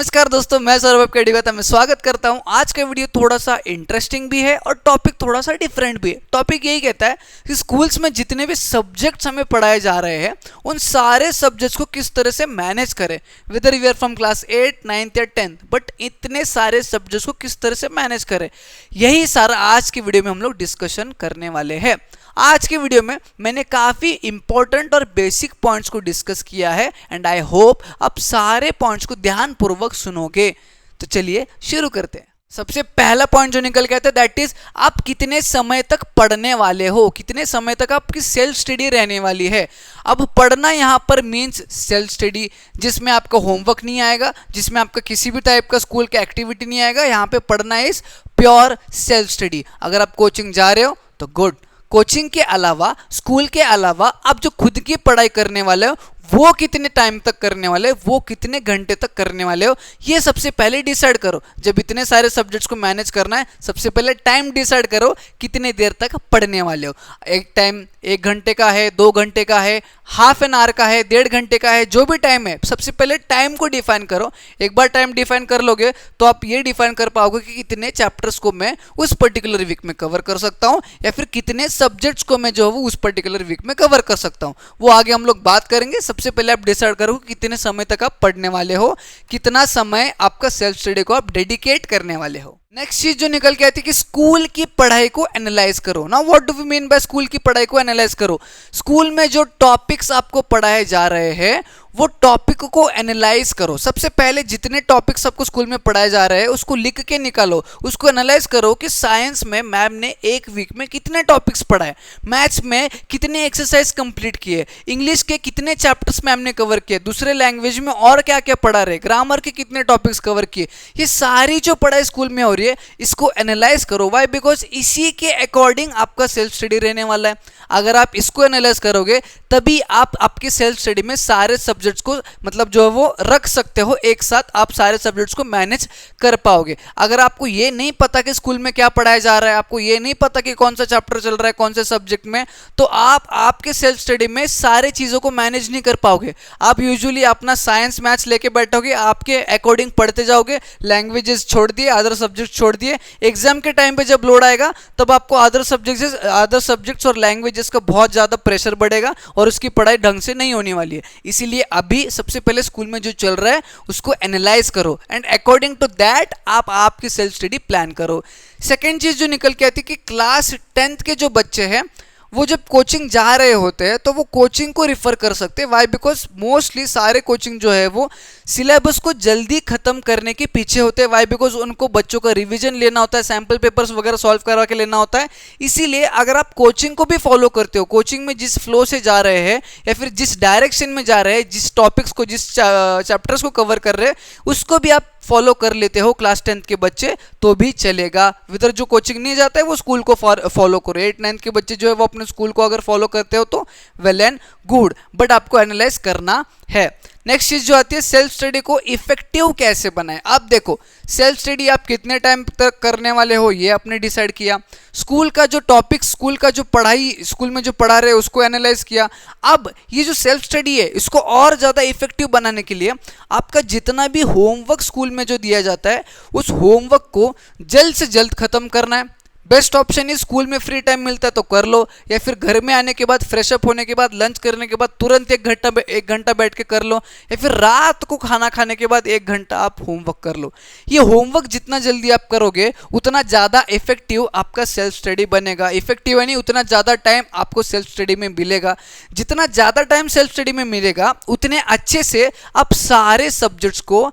नमस्कार दोस्तों, मैं सौरभ केडिगता में स्वागत करता हूं। आज का वीडियो थोड़ा सा इंटरेस्टिंग भी है और टॉपिक थोड़ा सा डिफरेंट भी है। टॉपिक यही कहता है कि स्कूल्स में जितने भी सब्जेक्ट्स हमें पढ़ाए जा रहे हैं उन सारे सब्जेक्ट्स को किस तरह से मैनेज करें, whether we are from class 8, 9th या 10th, बट इतने सारे सब्जेक्ट्स को किस तरह से मैनेज करें, यही सारा आज की वीडियो में हम लोग डिस्कशन करने वाले हैं। आज के वीडियो में मैंने काफ़ी इंपॉर्टेंट और बेसिक पॉइंट्स को डिस्कस किया है एंड आई होप आप सारे पॉइंट्स को ध्यानपूर्वक सुनोगे। तो चलिए शुरू करते हैं। सबसे पहला पॉइंट जो निकल के आता है दैट इज आप कितने समय तक पढ़ने वाले हो, कितने समय तक आपकी सेल्फ स्टडी रहने वाली है। अब पढ़ना यहाँ पर मीन्स सेल्फ स्टडी, जिसमें आपका होमवर्क नहीं आएगा, जिसमें आपका किसी भी टाइप का स्कूल का एक्टिविटी नहीं आएगा। यहाँ पे पढ़ना इज प्योर सेल्फ स्टडी। अगर आप कोचिंग जा रहे हो तो गुड, कोचिंग के अलावा, स्कूल के अलावा आप जो खुद की पढ़ाई करने वाले हो वो कितने टाइम तक करने वाले हो, वो कितने घंटे तक करने वाले हो, ये सबसे पहले डिसाइड करो। जब इतने सारे सब्जेक्ट्स को मैनेज करना है, सबसे पहले टाइम डिसाइड करो कितने देर तक पढ़ने वाले हो। एक टाइम 1 घंटे का है, 2 घंटे का है, हाफ एन आवर का है, 1.5 घंटे का है, जो भी टाइम है, सबसे पहले टाइम को डिफाइन करो। एक बार टाइम डिफाइन कर लोगे तो आप ये डिफाइन कर पाओगे कि कितने चैप्टर्स को मैं उस पर्टिकुलर वीक में कवर कर सकता हूँ या फिर कितने सब्जेक्ट्स को मैं जो है उस पर्टिकुलर वीक में कवर कर सकता हूँ। वो आगे हम लोग बात करेंगे। सबसे पहले आप डिसाइड करो कितने समय तक आप पढ़ने वाले हो, कितना समय आपका सेल्फ स्टडी को आप डेडिकेट करने वाले हो। नेक्स्ट चीज जो निकल के आती है कि स्कूल की पढ़ाई को एनालाइज करो। ना what do we mean by school की पढ़ाई को एनालाइज करो? स्कूल में जो टॉपिक्स आपको पढ़ाए जा रहे हैं वो टॉपिक को एनालाइज करो। सबसे पहले जितने टॉपिक्स आपको स्कूल में पढ़ाए जा रहे हैं उसको लिख के निकालो, उसको एनालाइज करो कि साइंस में मैम ने एक वीक में कितने टॉपिक्स पढ़ाए, मैथ्स में कितने एक्सरसाइज कंप्लीट किए, इंग्लिश के कितने चैप्टर्स मैम ने कवर किए, दूसरे लैंग्वेज में और क्या क्या पढ़ा रहे, ग्रामर के कितने टॉपिक्स कवर किए। ये सारी जो पढ़ाई स्कूल में हो रही है इसको एनालाइज करो। वाई? बिकॉज इसी के अकॉर्डिंग आपका सेल्फ स्टडी रहने वाला है। अगर आप इसको एनालाइज करोगे तभी आप आपके सेल्फ स्टडी में सारे सब्जेक्ट्स को मतलब जो है वो रख सकते हो, एक साथ आप सारे सब्जेक्ट्स को मैनेज कर पाओगे। अगर आपको ये नहीं पता कि स्कूल में क्या पढ़ाया जा रहा है, आपको ये नहीं पता कि कौन सा चैप्टर चल रहा है कौन से सब्जेक्ट में, तो आप आपके सेल्फ स्टडी में सारे चीज़ों को मैनेज नहीं कर पाओगे। आप यूजुअली अपना साइंस मैथ्स लेके बैठोगे, आपके अकॉर्डिंग पढ़ते जाओगे, लैंग्वेजेस छोड़ दिए, अदर सब्जेक्ट्स छोड़ दिए। एग्जाम के टाइम पे जब लोड आएगा तब आपको अदर सब्जेक्ट्स और लैंग्वेजेस का बहुत ज़्यादा प्रेशर बढ़ेगा और उसकी पढ़ाई ढंग से नहीं होने वाली है। इसीलिए अभी सबसे पहले स्कूल में जो चल रहा है उसको एनालाइज करो एंड अकॉर्डिंग टू दैट आप आपकी सेल्फ स्टडी प्लान करो। सेकेंड चीज जो निकल के आती है कि क्लास 10th के जो बच्चे हैं वो जब कोचिंग जा रहे होते हैं तो वो कोचिंग को रिफर कर सकते हैं। वाई? बिकॉज मोस्टली सारे कोचिंग जो है वो सिलेबस को जल्दी खत्म करने के पीछे होते हैं। वाई? बिकॉज उनको बच्चों का रिवीजन लेना होता है, सैम्पल पेपर्स वगैरह सॉल्व करवा के लेना होता है। इसीलिए अगर आप कोचिंग को भी फॉलो करते हो, कोचिंग में जिस फ्लो से जा रहे हैं या फिर जिस डायरेक्शन में जा रहे हैं, जिस टॉपिक्स को, जिस चैप्टर्स को कवर कर रहे हैं उसको भी आप फॉलो कर लेते हो क्लास 10th के बच्चे तो भी चलेगा। विदर जो कोचिंग नहीं जाता है वो स्कूल को फॉलो करो। 8, 9th के बच्चे जो है वो अपने स्कूल को अगर फॉलो करते हो तो वेल एंड गुड, बट आपको एनालाइज करना है। नेक्स्ट चीज जो आती है सेल्फ स्टडी को इफेक्टिव कैसे बनाएं। आप देखो सेल्फ स्टडी आप कितने टाइम तक करने वाले हो ये आपने डिसाइड किया, स्कूल का जो टॉपिक, स्कूल का जो पढ़ाई, स्कूल में जो पढ़ा रहे उसको एनालाइज किया। अब ये जो सेल्फ स्टडी है इसको और ज़्यादा इफेक्टिव बनाने के लिए आपका जितना भी होमवर्क स्कूल में जो दिया जाता है उस होमवर्क को जल्द से जल्द खत्म करना है। बेस्ट ऑप्शन है स्कूल में फ्री टाइम मिलता है तो कर लो, या फिर घर में आने के बाद, फ्रेश अप होने के बाद, लंच करने के बाद तुरंत 1 घंटा बैठ के कर लो, या फिर रात को खाना खाने के बाद 1 घंटा आप होमवर्क कर लो। ये होमवर्क जितना जल्दी आप करोगे उतना ज़्यादा इफेक्टिव आपका सेल्फ स्टडी बनेगा। इफेक्टिव है नहीं, उतना ज़्यादा टाइम आपको सेल्फ स्टडी में मिलेगा। जितना ज़्यादा टाइम सेल्फ स्टडी में मिलेगा उतने अच्छे से आप सारे सब्जेक्ट्स को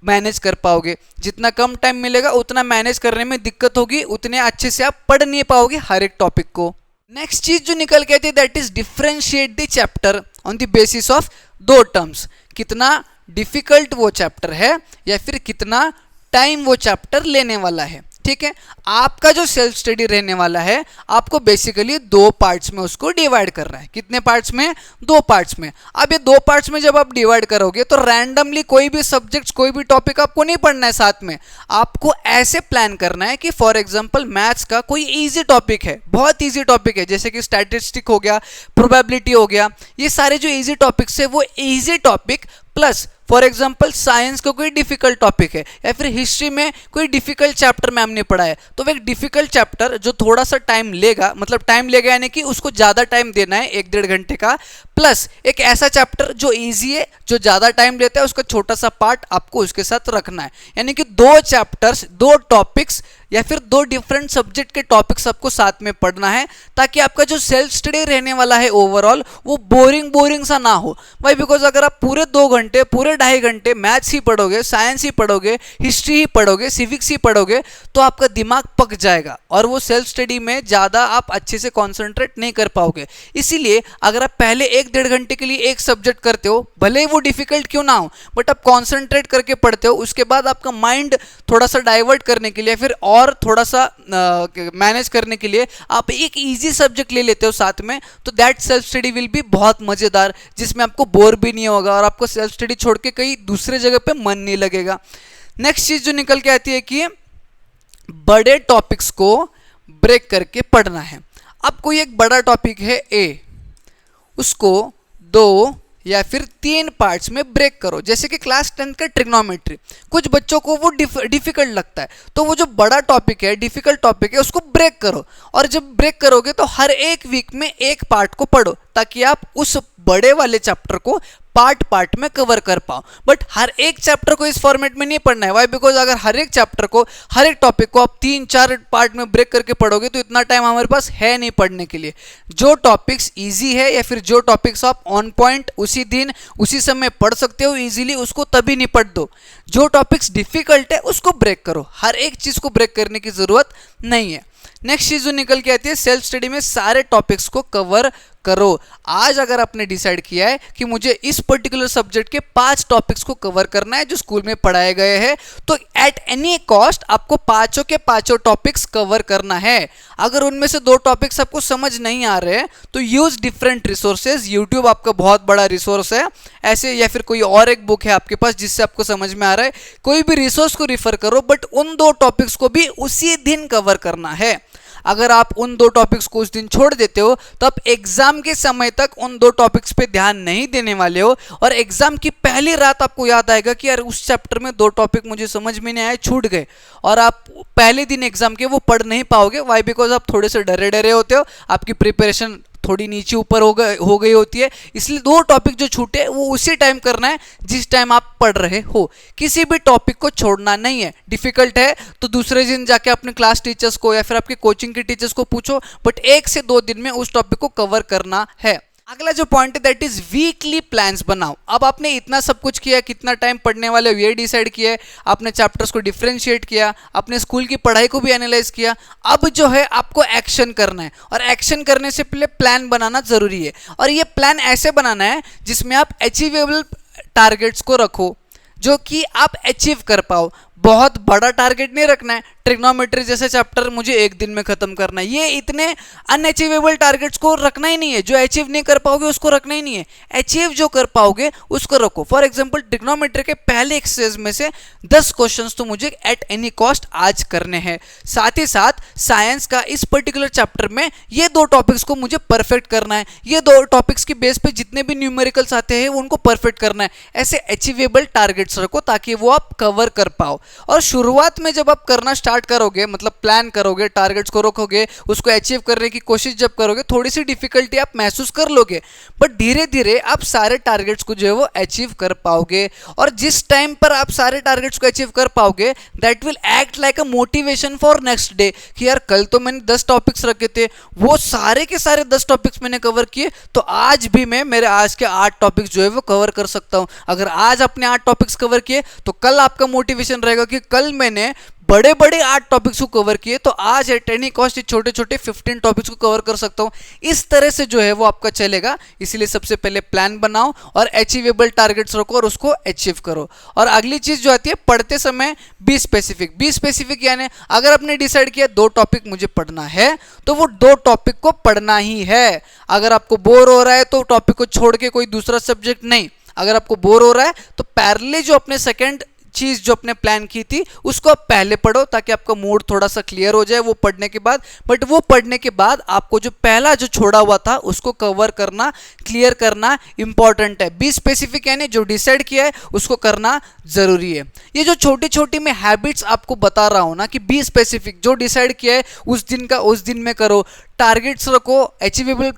मैनेज कर पाओगे। जितना कम टाइम मिलेगा उतना मैनेज करने में दिक्कत होगी, उतने अच्छे से आप पढ़ नहीं पाओगे हर एक टॉपिक को। नेक्स्ट चीज जो निकल के आती है that is differentiate the chapter on the basis of 2 terms. कितना डिफिकल्ट वो चैप्टर है या फिर कितना टाइम वो चैप्टर लेने वाला है। ठीक है, आपका जो सेल्फ स्टडी रहने वाला है आपको बेसिकली 2 पार्ट्स में उसको डिवाइड करना है। कितने पार्ट्स में? 2 पार्ट्स में। अब ये 2 पार्ट्स में जब आप डिवाइड करोगे तो रैंडमली कोई भी सब्जेक्ट, कोई भी टॉपिक आपको नहीं पढ़ना है साथ में। आपको ऐसे प्लान करना है कि फॉर एग्जांपल मैथ्स का कोई इजी टॉपिक है, बहुत इजी टॉपिक है, जैसे कि स्टैटिस्टिक हो गया, प्रोबेबिलिटी हो गया, ये सारे जो इजी टॉपिक्स है वो easy topic plus for example science का कोई डिफिकल्ट टॉपिक है या फिर हिस्ट्री में कोई डिफिकल्ट चैप्टर मैम ने पढ़ा है, तो वो एक डिफिकल्ट चैप्टर जो थोड़ा सा टाइम लेगा, मतलब टाइम लेगा यानी कि उसको ज़्यादा टाइम देना है 1-1.5 घंटे का, प्लस एक ऐसा चैप्टर जो इजी है जो ज़्यादा टाइम लेता है उसका छोटा सा पार्ट आपको उसके साथ रखना है। यानी कि 2 चैप्टर्स, 2 टॉपिक्स या फिर 2 डिफरेंट सब्जेक्ट के टॉपिक्स आपको साथ में पढ़ना है, ताकि आपका जो सेल्फ स्टडी रहने वाला है ओवरऑल वो बोरिंग सा ना हो। भाई बिकॉज अगर आप पूरे 2 घंटे, पूरे 2.5 घंटे मैथ्स ही पढ़ोगे, साइंस ही पढ़ोगे, हिस्ट्री ही पढ़ोगे, सिविक्स ही पढ़ोगे, तो आपका दिमाग पक जाएगा और वो सेल्फ स्टडी में ज़्यादा आप अच्छे से कॉन्सेंट्रेट नहीं कर पाओगे। इसीलिए अगर आप पहले 1-1.5 घंटे के लिए एक सब्जेक्ट करते हो, भले ही वो डिफिकल्ट क्यों ना हो, बट आप कॉन्सेंट्रेट करके पढ़ते हो, उसके बाद आपका माइंड थोड़ा सा डाइवर्ट करने के लिए फिर और थोड़ा सा मैनेज करने के लिए आप एक इजी सब्जेक्ट ले लेते हो साथ में, तो that self study will be बहुत मजेदार, जिसमें आपको बोर भी नहीं होगा और आपको सेल्फ स्टडी छोड़ के कहीं दूसरे जगह पे मन नहीं लगेगा। नेक्स्ट चीज जो निकल के आती है कि बड़े टॉपिक्स को ब्रेक करके पढ़ना है। अब कोई एक बड़ा टॉपिक है ए, उसको 2 या फिर 3 पार्ट्स में ब्रेक करो। जैसे कि क्लास 10 का ट्रिग्नोमेट्री, कुछ बच्चों को वो डिफिकल्ट लगता है, तो वो जो बड़ा टॉपिक है, डिफिकल्ट टॉपिक है, उसको ब्रेक करो। और जब ब्रेक करोगे तो हर एक वीक में एक पार्ट को पढ़ो, ताकि आप उस बड़े वाले चैप्टर को पार्ट में कवर कर पाओ। बट हर एक चैप्टर को इस फॉर्मेट में नहीं पढ़ना है। वाई? बिकॉज अगर हर एक चैप्टर को, हर एक टॉपिक को आप 3-4 पार्ट में ब्रेक करके पढ़ोगे तो इतना टाइम हमारे पास है नहीं पढ़ने के लिए। जो टॉपिक्स इजी है या फिर जो टॉपिक्स आप ऑन पॉइंट उसी दिन उसी समय पढ़ सकते हो इजीली, उसको तभी निपट दो। जो टॉपिक्स डिफिकल्ट है उसको ब्रेक करो, हर एक चीज को ब्रेक करने की जरूरत नहीं है। नेक्स्ट चीज जो निकल के आती है, सेल्फ स्टडी में सारे टॉपिक्स को कवर करो। आज अगर आपने डिसाइड किया है कि मुझे इस पर्टिकुलर सब्जेक्ट के 5 टॉपिक्स को कवर करना है जो स्कूल में पढ़ाए गए हैं, तो एट एनी कॉस्ट आपको 5 के 5 टॉपिक्स कवर करना है। अगर उनमें से 2 टॉपिक्स आपको समझ नहीं आ रहे हैं तो यूज डिफरेंट रिसोर्सेज। यूट्यूब आपका बहुत बड़ा रिसोर्स है ऐसे, या फिर कोई और एक बुक है आपके पास जिससे आपको समझ में आ रहा है, कोई भी रिसोर्स को रिफर करो, बट उन 2 टॉपिक्स को भी उसी दिन कवर करना है। अगर आप उन 2 टॉपिक्स को उस दिन छोड़ देते हो तो आप एग्जाम के समय तक उन 2 टॉपिक्स पे ध्यान नहीं देने वाले हो, और एग्जाम की पहली रात आपको याद आएगा कि यार उस चैप्टर में 2 टॉपिक मुझे समझ में नहीं आए, छूट गए, और आप पहले दिन एग्जाम के वो पढ़ नहीं पाओगे। वाई? बिकॉज आप थोड़े से डरे होते हो, आपकी प्रिपरेशन थोड़ी नीचे ऊपर हो गई होती है, इसलिए 2 टॉपिक जो छूटे वो उसी टाइम करना है जिस टाइम आप पढ़ रहे हो। किसी भी टॉपिक को छोड़ना नहीं है। डिफिकल्ट है तो दूसरे दिन जाके अपने क्लास टीचर्स को या फिर आपके कोचिंग के टीचर्स को पूछो, बट 1 से 2 दिन में उस टॉपिक को कवर करना है। अगला जो पॉइंट है दैट इज वीकली प्लान्स बनाओ। अब आपने इतना सब कुछ किया, कितना टाइम पढ़ने वाले ये डिसाइड किया है, आपने चैप्टर्स को डिफरेंशिएट किया, आपने स्कूल की पढ़ाई को भी एनालाइज किया। अब जो है आपको एक्शन करना है, और एक्शन करने से पहले प्लान बनाना जरूरी है। और ये प्लान ऐसे बनाना है जिसमें आप अचीवेबल टारगेट्स को रखो, जो कि आप अचीव कर पाओ। बहुत बड़ा टारगेट नहीं रखना है, ट्रिग्नोमेट्री जैसे चैप्टर मुझे 1 दिन में खत्म करना है, ये इतने अनअचीवेबल टारगेट्स को रखना ही नहीं है। जो अचीव नहीं कर पाओगे उसको रखना ही नहीं है, अचीव जो कर पाओगे उसको रखो। फॉर एग्जांपल ट्रिग्नोमेट्री के पहले एक्सरसाइज में से 10 क्वेश्चंस तो मुझे एट एनी कॉस्ट आज करने हैं। साथ ही साथ साइंस का इस पर्टिकुलर चैप्टर में ये 2 टॉपिक्स को मुझे परफेक्ट करना है, ये 2 टॉपिक्स की बेस पे जितने भी न्यूमेरिकल्स आते हैं उनको परफेक्ट करना है। ऐसे अचीवेबल टारगेट्स रखो ताकि वो आप कवर कर पाओ। और शुरुआत में जब आप करना स्टार्ट करोगे, मतलब प्लान करोगे, टारगेट्स को रखोगे, उसको अचीव करने की कोशिश जब करोगे, थोड़ी सी डिफिकल्टी आप महसूस कर लोगे, बट धीरे धीरे आप सारे टारगेट्स को जो है वो अचीव कर पाओगे। और जिस टाइम पर आप सारे टारगेट्स को अचीव कर पाओगे, that will act like a motivation for next day कि यार कल तो मैंने 10 टॉपिक्स रखे थे, वो सारे के सारे 10 टॉपिक्स मैंने कवर किए, तो आज भी मैं मेरे आज के 8 टॉपिक्स जो है वो कवर कर सकता हूं। अगर आज आपने 8 टॉपिक्स कवर किए तो कल आपका मोटिवेशन रहेगा कि कल मैंने बड़े बड़े 8 टॉपिक्स को कवर किए, तो आज एट एनी कॉस्ट छोटे छोटे 15 टॉपिक्स को कवर कर सकता हूं। इस तरह से जो है वो आपका चलेगा। इसलिए सबसे पहले प्लान बनाओ और अचीवेबल टारगेट्स रखो और उसको अचीव करो। और अगली चीज जो आती है, पढ़ते समय बी स्पेसिफिक। बी स्पेसिफिक यानी अगर आपने डिसाइड किया 2 टॉपिक मुझे पढ़ना है तो वो 2 टॉपिक को पढ़ना ही है। अगर आपको बोर हो रहा है तो टॉपिक को छोड़ के कोई दूसरा सब्जेक्ट नहीं। अगर आपको बोर हो रहा है तो पैरेलली जो अपने सेकंड चीज जो अपने प्लान की थी उसको आप पहले पढ़ो ताकि आपका मूड थोड़ा सा क्लियर हो जाए वो पढ़ने के बाद। बट वो पढ़ने के बाद आपको जो पहला जो छोड़ा हुआ था उसको कवर करना, क्लियर करना इंपॉर्टेंट है। बी स्पेसिफिक यानी जो डिसाइड किया है उसको करना जरूरी है। ये जो छोटी छोटी मैं हैबिट्स आपको बता रहा हूं ना कि बी स्पेसिफिक, जो डिसाइड किया है उस दिन का उस दिन में करो, टारगेट्स रखो, अचीवेबल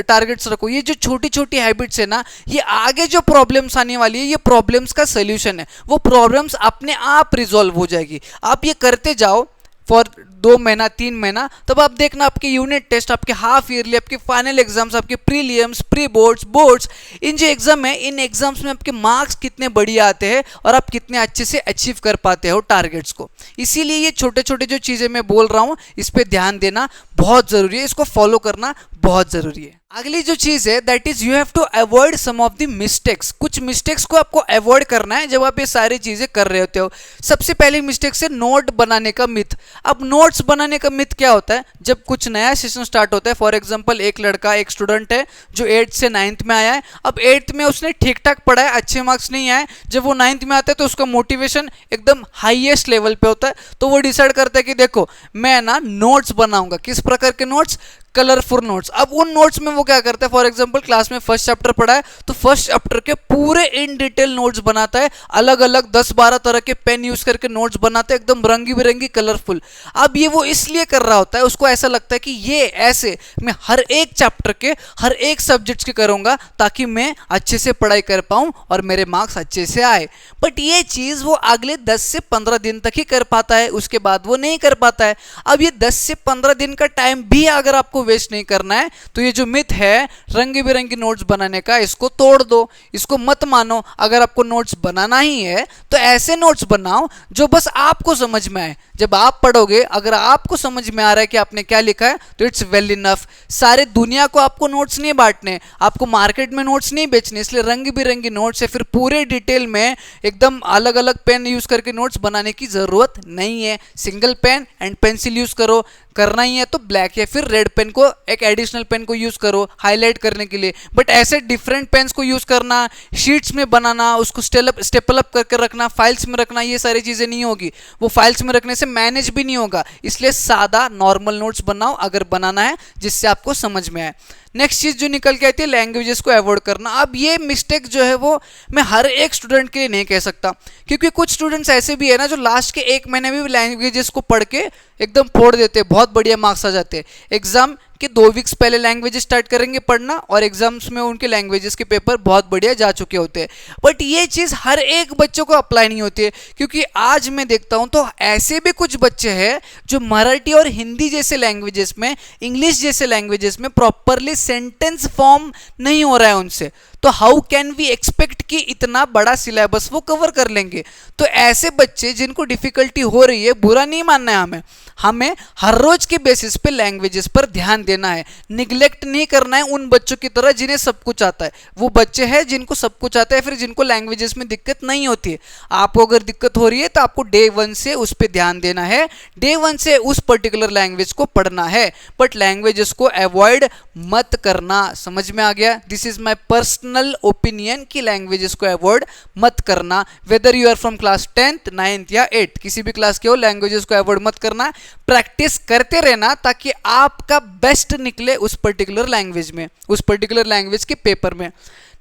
टारगेट्स रखो। ये जो छोटी छोटी हैबिट्स है ना, ये आगे जो प्रॉब्लम्स आने वाली है ये प्रॉब्लम्स का सोल्यूशन है। वो प्रॉब्लम्स अपने आप रिजॉल्व हो जाएगी। आप ये करते जाओ फॉर 2 महीना 3 महीना, तब आप देखना आपके यूनिट टेस्ट, आपके हाफ ईयरली, आपके फाइनल एग्जाम्स, आपके प्रीलिम्स, प्री बोर्ड्स, बोर्ड्स, इन जो एग्जाम है इन एग्जाम्स में आपके मार्क्स कितने बढ़िया आते हैं और आप कितने अच्छे से अचीव कर पाते हो टारगेट्स को। इसीलिए ये छोटे छोटे जो चीज़ें मैं बोल रहा हूँ इस पर ध्यान देना बहुत ज़रूरी है, इसको फॉलो करना बहुत ज़रूरी है। अगली जो चीज है that is you have to avoid some of the mistakes. कुछ मिस्टेक्स को आपको अवॉइड करना है जब आप ये सारी चीजें कर रहे होते हो। सबसे पहली मिस्टेक है नोट बनाने का मिथ। अब नोट्स बनाने का मिथ क्या होता है? जब कुछ नया सेशन स्टार्ट होता है, फॉर एग्जांपल एक लड़का, एक स्टूडेंट है जो 8th से 9th में आया है। अब 8th में उसने ठीक ठाक पढ़ा है, अच्छे मार्क्स नहीं आए। जब वो 9th में आता है तो उसका मोटिवेशन एकदम हाईएस्ट लेवल पे होता है। तो वो डिसाइड करता है कि देखो मैं ना नोट्स बनाऊंगा। किस प्रकार के नोट्स? Colourful notes. अब उन नोट्स में वो क्या करता है, फॉर एग्जांपल क्लास में फर्स्ट चैप्टर पढ़ा है तो फर्स्ट चैप्टर के पूरे इन डिटेल नोट्स बनाता है, अलग अलग 10-12 तरह के पेन यूज करके नोट्स बनाता है, एकदम रंगी बिरंगी कलरफुल। अब ये वो इसलिए कर रहा होता है, उसको ऐसा लगता है कि ये ऐसे मैं हर एक चैप्टर के, हर एक सब्जेक्ट्स के करूंगा ताकि मैं अच्छे से पढ़ाई कर पाऊं और मेरे मार्क्स अच्छे से आए। बट ये चीज वो अगले 10 से 15 दिन तक ही कर पाता है, उसके बाद वो नहीं कर पाता है। अब ये 10 से 15 दिन का टाइम भी अगर आपको वेस्ट नहीं करना है तो ये जो मिथ है रंग बिरंगी नोट्स बनाने का, इसको तोड़ दो, इसको मत मानो। अगर आपको नोट्स बनाना ही है तो ऐसे नोट्स बनाओ जो बस आपको समझ में आए। जब आप पढ़ोगे अगर आपको समझ में आ रहा है कि आपने क्या लिखा है तो इट्स वेल इनफ। सारे दुनिया को आपको नोट्स नहीं बांटने, आपको मार्केट में नोट्स नहीं बेचने, इसलिए रंग बिरंगी नोट्स है फिर पूरे डिटेल में एकदम अलग अलग पेन यूज करके नोट्स बनाने की जरूरत नहीं है। Single pen and pencil use करो। करना ही है तो ब्लैक या फिर रेड पेन को, एक एडिशनल पेन को यूज करो हाईलाइट करने के लिए। बट ऐसे डिफरेंट पेन्स को यूज करना, शीट्स में बनाना, उसको स्टेपल अप करके रखना, फाइल्स में रखना, ये सारी चीजें नहीं होगी। वो फाइल्स में रखने से मैनेज भी नहीं होगा। इसलिए सादा नॉर्मल नोट्स बनाओ अगर बनाना है जिससे आपको समझ में आए। नेक्स्ट चीज जो निकल के आती है लैंग्वेजेस को अवॉइड करना। अब ये मिस्टेक जो है वो मैं हर एक स्टूडेंट के लिए नहीं कह सकता, क्योंकि कुछ स्टूडेंट्स ऐसे भी है ना जो लास्ट के 1 महीने में भी लैंग्वेजेस को पढ़ के एकदम फोड़ देते हैं, बहुत बढ़िया मार्क्स आ जाते हैं। एग्जाम के 2 वीक्स पहले लैंग्वेजेस स्टार्ट करेंगे पढ़ना और एग्जाम्स में उनके लैंग्वेजेस के पेपर बहुत बढ़िया जा चुके होते हैं। बट ये चीज़ हर एक बच्चों को अप्लाई नहीं होती है, क्योंकि आज मैं देखता हूँ तो ऐसे भी कुछ बच्चे हैं जो मराठी और हिंदी जैसे लैंग्वेजेस में, इंग्लिश जैसे लैंग्वेजेस में प्रॉपरली सेंटेंस फॉर्म नहीं हो रहा है उनसे। तो हाउ कैन वी एक्सपेक्ट कि इतना बड़ा सिलेबस वो कवर कर लेंगे? तो ऐसे बच्चे जिनको डिफिकल्टी हो रही है, बुरा नहीं मानना है हमें हर रोज के बेसिस पे लैंग्वेजेस पर ध्यान देना है। निगलेक्ट नहीं करना है उन बच्चों की तरह जिन्हें सब कुछ आता है। वो बच्चे हैं जिनको सब कुछ आता है, फिर जिनको लैंग्वेजेस में दिक्कत नहीं होती है। आपको अगर दिक्कत हो रही है तो आपको डे 1 से उस पर ध्यान देना है, डे 1 से उस पर्टिकुलर लैंग्वेज को पढ़ना है। बट लैंग्वेजेस को अवॉइड मत करना। समझ में आ गया? This is my personal opinion कि लैंग्वेजेस को अवॉइड मत करना। Whether you are from class 10th 9th या 8th, किसी भी क्लास के हो, लैंग्वेजेस को अवॉइड मत करना। प्रैक्टिस करते रहना ताकि आपका बेस्ट निकले उस पर्टिकुलर लैंग्वेज में, उस पर्टिकुलर लैंग्वेज के पेपर में।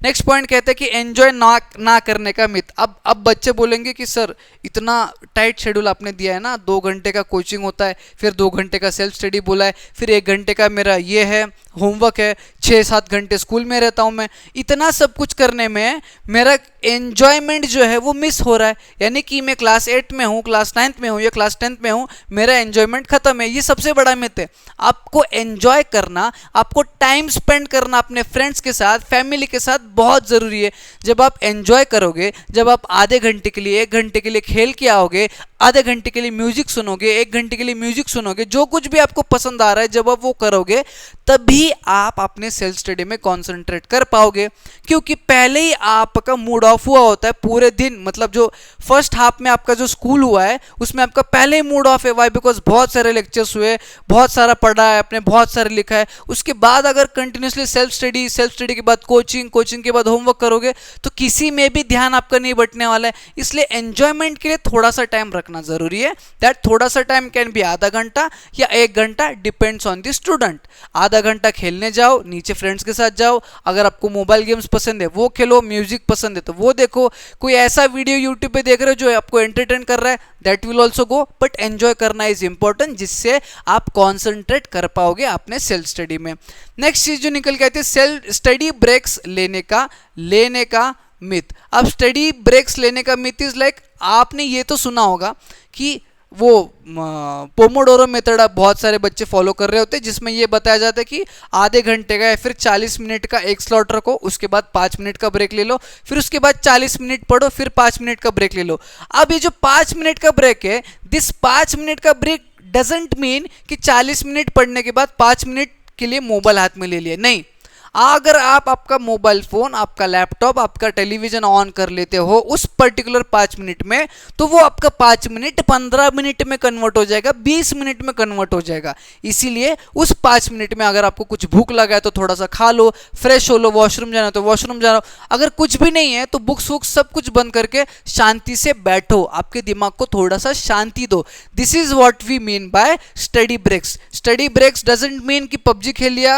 नेक्स्ट पॉइंट कहते हैं कि एंजॉय ना करने का मिथ। अब बच्चे बोलेंगे कि सर इतना टाइट शेड्यूल आपने दिया है ना, 2 घंटे का कोचिंग होता है, फिर 2 घंटे का सेल्फ स्टडी बोला है, फिर 1 घंटे का मेरा ये है होमवर्क है, 6-7 घंटे स्कूल में रहता हूँ मैं। इतना सब कुछ करने में मेरा एन्जॉयमेंट जो है वो मिस हो रहा है। यानी कि मैं क्लास 8 में हूँ, क्लास 9th में हूँ या क्लास 10th में हूँ, मेरा एन्जॉयमेंट खत्म है। ये सबसे बड़ा मिथ है। आपको एन्जॉय करना, आपको टाइम स्पेंड करना अपने फ्रेंड्स के साथ, फैमिली के साथ बहुत ज़रूरी है। जब आप एन्जॉय करोगे, जब आप आधे घंटे के लिए 1 घंटे के लिए खेल के आओगे, आधे घंटे के लिए म्यूजिक सुनोगे, 1 घंटे के लिए म्यूजिक सुनोगे, जो कुछ भी आपको पसंद आ रहा है जब आप वो करोगे तभी आप अपने सेल्फ स्टडी में कॉन्सेंट्रेट कर पाओगे। क्योंकि पहले ही आपका मूड ऑफ हुआ होता है पूरे दिन, मतलब जो फर्स्ट हाफ में आपका जो स्कूल हुआ है उसमें आपका पहले ही मूड ऑफ है। वाई? बिकॉज बहुत बहुत सारे लेक्चर्स हुए, बहुत सारा पढ़ा है आपने, बहुत सारे लिखा है, उसके बाद अगर कंटिन्यूसली सेल्फ स्टडी के बाद कोचिंग के बाद होमवर्क करोगे तो किसी में भी ध्यान आपका नहीं बटने वाला है। इसलिए एंजॉयमेंट के लिए थोड़ा सा टाइम रखना जरूरी है। दैट थोड़ा सा टाइम कैन बी आधा घंटा या 1 घंटा, डिपेंड्स ऑन द स्टूडेंट। आधा घंटा खेलने जाओ, नीचे फ्रेंड्स के साथ जाओ, अगर आपको मोबाइल गेम्स पसंद है वो खेलो, म्यूजिक पसंद है तो वो देखो, कोई ऐसा वीडियो यूट्यूब पे देख रहे हो जो आपको एंटरटेन कर रहा है, that will also go, but enjoy करना इज इंपॉर्टेंट, जिससे आप कॉन्सेंट्रेट कर पाओगे अपने सेल्फ स्टडी में। नेक्स्ट चीज जो निकल के आती है, सेल्फ स्टडी ब्रेक्स लेने का मिथ। अब स्टडी ब्रेक्स लेने का मिथ इज लाइक, आपने ये तो सुना होगा कि वो पोमोडोरो मेथड आप बहुत सारे बच्चे फॉलो कर रहे होते हैं, जिसमें ये बताया जाता है कि आधे घंटे का या फिर 40 मिनट का एक स्लॉट रखो, उसके बाद 5 मिनट का ब्रेक ले लो, फिर उसके बाद 40 मिनट पढ़ो, फिर 5 मिनट का ब्रेक ले लो। अब ये जो 5 मिनट का ब्रेक है, दिस 5 मिनट का ब्रेक डजंट मीन कि 40 मिनट पढ़ने के बाद 5 मिनट के लिए मोबाइल हाथ में ले लिया, नहीं। अगर आप आपका मोबाइल फोन, आपका लैपटॉप, आपका टेलीविजन ऑन कर लेते हो उस पर्टिकुलर 5 मिनट में, तो वो आपका 5 मिनट 15 मिनट में कन्वर्ट हो जाएगा, 20 मिनट में कन्वर्ट हो जाएगा। इसीलिए उस 5 मिनट में अगर आपको कुछ भूख लगा है तो थोड़ा सा खा लो, फ्रेश हो लो, वॉशरूम जाना तो वॉशरूम जाओ, अगर कुछ भी नहीं है तो बुक्स वुक्स सब कुछ बंद करके शांति से बैठो, आपके दिमाग को थोड़ा सा शांति दो। This is what we mean by study breaks. Study breaks doesn't mean कि पबजी खेल लिया,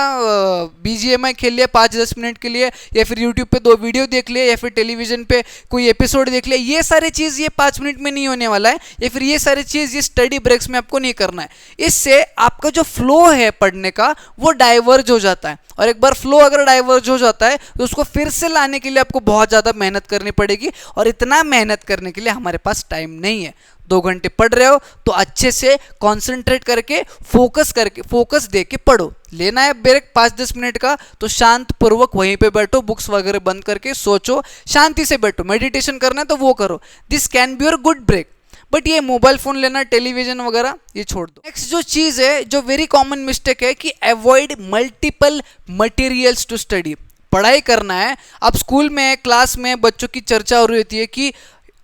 BGMI खेल लिया 5-10 मिनट के लिए, या फिर यूट्यूब पे 2 वीडियो देख लिए, या फिर टेलीविजन पे कोई एपिसोड देख लिया। ये सारी चीज ये 5 मिनट में नहीं होने वाला है, या फिर ये सारी चीज ये स्टडी ब्रेक्स में आपको नहीं करना है। इससे आपका जो फ्लो है पढ़ने का वो डाइवर्ज हो जाता है, और एक बार फ्लो अगर डाइवर्ज हो जाता है तो उसको फिर से लाने के लिए आपको बहुत ज्यादा मेहनत करनी पड़ेगी, और इतना मेहनत करने के लिए हमारे पास टाइम नहीं है। 2 घंटे पढ़ रहे हो तो अच्छे से कॉन्सेंट्रेट करके फोकस दे के पढ़ो। लेना है ब्रेक 5-10 मिनट का तो शांत पूर्वक वहीं पे बैठो, बुक्स वगैरह बंद करके सोचो, शांति से बैठो। मेडिटेशन करना है तो वो करो, this can be your good break. But ये मोबाइल फोन लेना, टेलीविजन वगैरह ये छोड़ दो। नेक्स्ट जो चीज है, जो वेरी कॉमन मिस्टेक है, कि avoid multiple materials to study. पढ़ाई करना है, अब स्कूल में क्लास में बच्चों की चर्चा हो रही होती है कि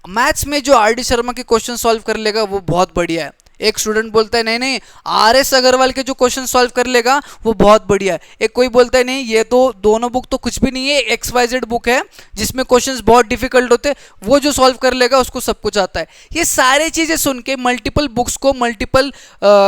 मैथ्स में जो RD शर्मा के क्वेश्चन सॉल्व कर लेगा वो बहुत बढ़िया है। एक स्टूडेंट बोलता है नहीं RS अग्रवाल के जो क्वेश्चन सॉल्व कर लेगा वो बहुत बढ़िया है। एक कोई बोलता है नहीं, ये तो दोनों बुक तो कुछ भी नहीं है, XYZ बुक है जिसमें क्वेश्चंस बहुत डिफिकल्ट होते हैं, वो जो सॉल्व कर लेगा उसको सब कुछ आता है। ये सारी चीजें सुन के मल्टीपल बुक्स को, मल्टीपल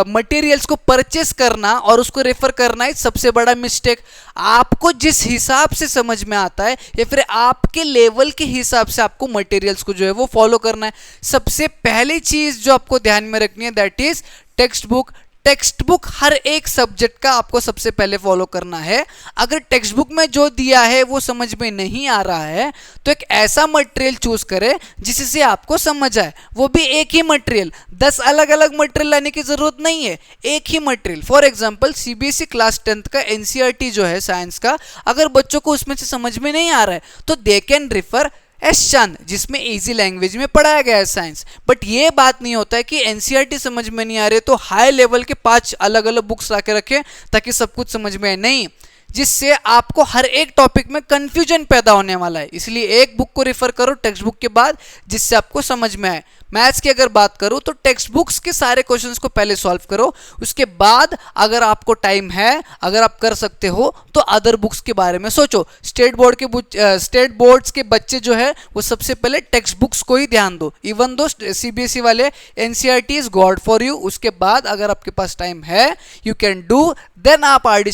मटेरियल्स को परचेस करना और उसको रेफर करना है सबसे बड़ा मिस्टेक। आपको जिस हिसाब से समझ में आता है या फिर आपके लेवल के हिसाब से आपको मटेरियल्स को जो है वो फॉलो करना है। सबसे पहली चीज जो आपको ध्यान में रखनी है that is text book. Text book हर एक सब्जेक्ट का आपको सबसे पहले फॉलो करना है। अगर टेक्स्ट बुक में जो दिया है वो समझ में नहीं आ रहा है तो एक ऐसा मटेरियल चूज करें जिससे आपको समझ आए, वो भी एक ही मटेरियल, 10 अलग अलग मटेरियल लाने की जरूरत नहीं है, एक ही material. For example CBSE class 10th का NCERT जो है साइंस का, अगर बच्चों को उसमें से समझ में नहीं आ रहा है तो दे कैन रेफर एस चांद जिसमें इजी लैंग्वेज में पढ़ाया गया है साइंस। बट ये बात नहीं होता है कि NCERT समझ में नहीं आ रही तो हाई लेवल के 5 अलग अलग बुक्स लाके रखें ताकि सब कुछ समझ में आए, नहीं, जिससे आपको हर एक टॉपिक में कंफ्यूजन पैदा होने वाला है। इसलिए एक बुक को रेफर करो टेक्स्ट बुक के बाद जिससे आपको समझ में आए। मैथ्स की अगर बात करूं तो टेक्स्ट बुक्स के सारे क्वेश्चंस को पहले सॉल्व करो, उसके बाद अगर आपको टाइम है, अगर आप कर सकते हो तो अदर बुक्स के बारे में सोचो। स्टेट बोर्ड्स के बच्चे जो है वो सबसे पहले टेक्स्ट बुक्स को ही ध्यान दो, इवन दो CBSE वाले NCERT is God for you. उसके बाद अगर आपके पास टाइम है यू कैन डू, देन आप RD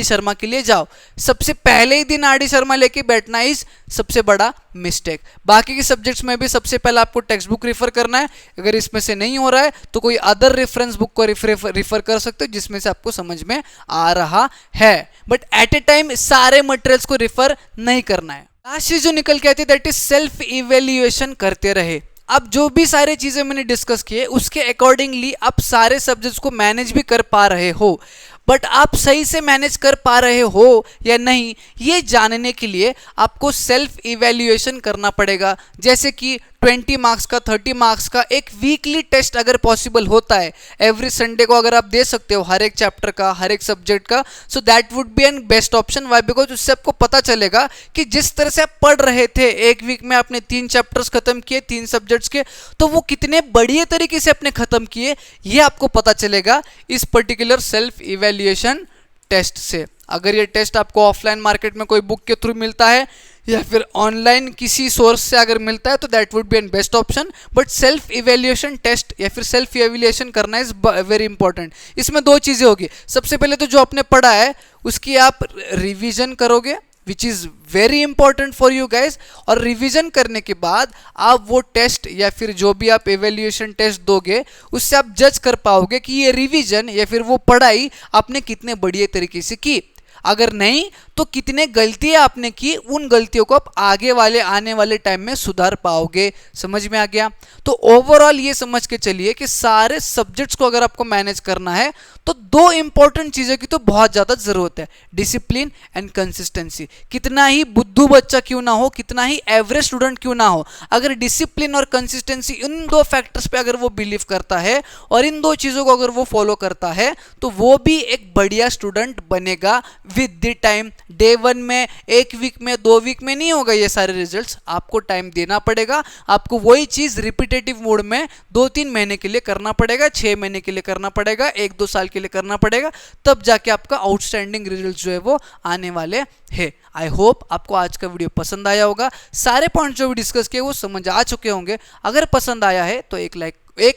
शर्मा के लिए जाओ। सबसे पहले ही दिन RD शर्मा लेके बैठना इज सबसे बड़ा मिस्टेक। बाकी के सब्जेक्ट्स में भी सबसे पहले आपको टेक्स्ट बुक रेफर करना है, अगर इसमें से नहीं हो रहा है तो कोई अदर रेफरेंस बुक को रेफर कर सकते हो जिसमें से आपको समझ में आ रहा है। बट एट ए टाइम सारे मटेरियल्स को रेफर नहीं करना है। लास्ट चीज जो निकल के आती है दैट इज सेल्फ इवेल्युएशन करते रहे। अब जो भी सारी चीजें मैंने डिस्कस किए उसके अकॉर्डिंगली आप सारे सब्जेक्ट्स को मैनेज भी कर पा रहे हो, बट आप सही से मैनेज कर पा रहे हो या नहीं ये जानने के लिए आपको सेल्फ इवैल्यूएशन करना पड़ेगा। जैसे कि 20 मार्क्स का, 30 मार्क्स का एक वीकली टेस्ट अगर पॉसिबल होता है एवरी संडे को अगर आप दे सकते हो हर एक चैप्टर का, हर एक सब्जेक्ट का, so that would be an best option. Why? Because उससे आपको पता चलेगा कि जिस तरह से आप पढ़ रहे थे, एक वीक में आपने 3 चैप्टर्स खत्म किए 3 सब्जेक्ट्स के, तो वो कितने बढ़िया तरीके से आपने खत्म किए ये आपको पता चलेगा इस पर्टिकुलर सेल्फ इवैल्यूएशन टेस्ट से। अगर ये टेस्ट आपको ऑफलाइन मार्केट में कोई बुक के थ्रू मिलता है या फिर ऑनलाइन किसी सोर्स से अगर मिलता है तो that would be an best option. But self evaluation test या फिर सेल्फ इवैल्यूएशन करना इज वेरी इंपॉर्टेंट। इसमें 2 चीज़ें होगी। सबसे पहले तो जो आपने पढ़ा है उसकी आप रिवीजन करोगे, which is very important for you guys. और रिवीजन करने के बाद आप वो टेस्ट या फिर जो भी आप इवैल्यूएशन टेस्ट दोगे उससे आप जज कर पाओगे कि ये रिवीजन या फिर वो पढ़ाई आपने कितने बढ़िया तरीके से की। अगर नहीं तो कितने गलतियां आपने की, उन गलतियों को आप आगे वाले आने वाले टाइम में सुधार पाओगे। समझ में आ गया? तो ओवरऑल ये समझ के चलिए कि सारे सब्जेक्ट्स को अगर आपको मैनेज करना है तो 2 इंपॉर्टेंट चीज़ों की तो बहुत ज़्यादा ज़रूरत है, डिसिप्लिन एंड कंसिस्टेंसी। कितना ही बुद्धू बच्चा क्यों ना हो, कितना ही एवरेज स्टूडेंट क्यों ना हो, अगर डिसिप्लिन और कंसिस्टेंसी इन 2 फैक्टर्स पे अगर वो बिलीव करता है और इन 2 चीज़ों को अगर वो फॉलो करता है तो वो भी एक बढ़िया स्टूडेंट बनेगा विद द टाइम। डे 1 में, 1 वीक में, 2 वीक में नहीं होगा ये सारे रिजल्ट्स, आपको टाइम देना पड़ेगा। आपको वही चीज़ रिपीटेटिव मोड में 2-3 महीने के लिए करना पड़ेगा, 6 महीने के लिए करना पड़ेगा, 1-2 साल के लिए करना पड़ेगा, तब जाके आपका आउटस्टैंडिंग रिजल्ट जो है वो आने वाले हैं। आई होप आपको आज का वीडियो पसंद आया होगा। सारे पॉइंट जो भी डिस्कस किए वो समझ आ चुके होंगे। अगर पसंद आया है तो एक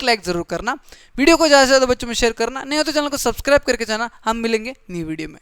लाइक जरूर करना, वीडियो को ज़्यादा से ज़्यादा बच्चों में शेयर करना, नहीं हो तो चैनल को सब्सक्राइब करके जाना। हम मिलेंगे न्यू वीडियो में।